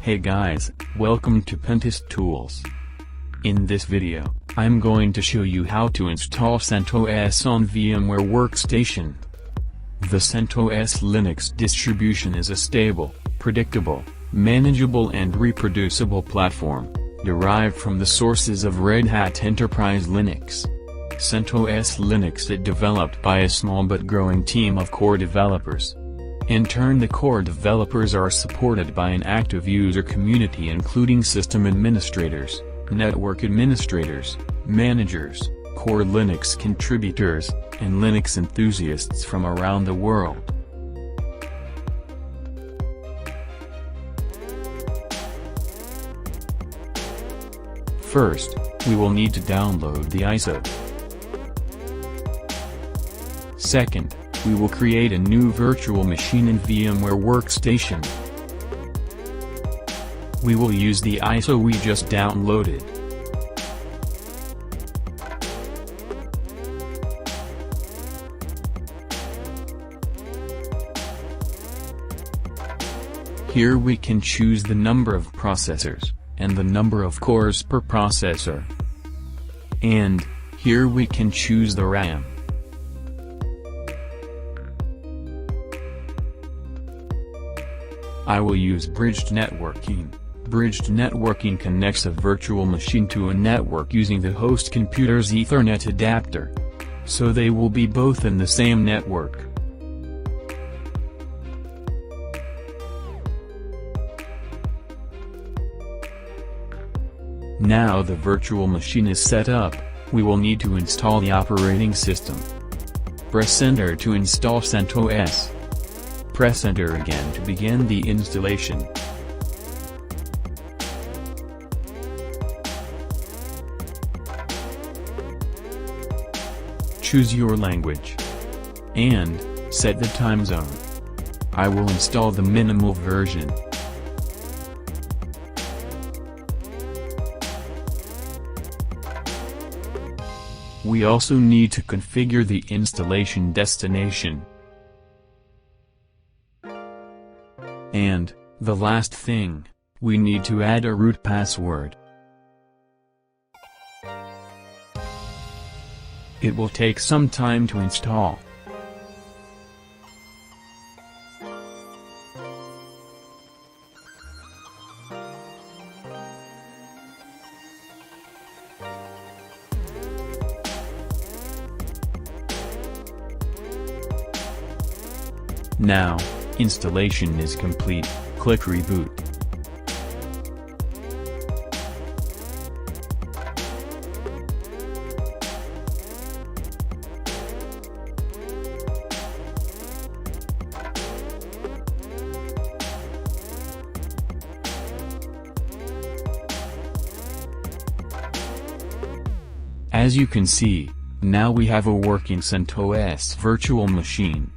Hey guys, welcome to Pentest Tools. In this video, I'm going to show you how to install CentOS on VMware Workstation. The CentOS Linux distribution is a stable, predictable, manageable and reproducible platform, derived from the sources of Red Hat Enterprise Linux. CentOS Linux is developed by a small but growing team of core developers. In turn, the core developers are supported by an active user community including system administrators, network administrators, managers, core Linux contributors, and Linux enthusiasts from around the world. First, we will need to download the ISO. Second, we will create a new virtual machine in VMware Workstation. We will use the ISO we just downloaded. Here we can choose the number of processors, and the number of cores per processor. And, here we can choose the RAM. I will use bridged networking. Bridged networking connects a virtual machine to a network using the host computer's Ethernet adapter. So they will be both in the same network. Now the virtual machine is set up, we will need to install the operating system. Press Enter to install CentOS. Press Enter again to begin the installation. Choose your language. And, set the time zone. I will install the minimal version. We also need to configure the installation destination. And, the last thing, we need to add a root password. It will take some time to install. Now, installation is complete, click Reboot. As you can see, now we have a working CentOS virtual machine.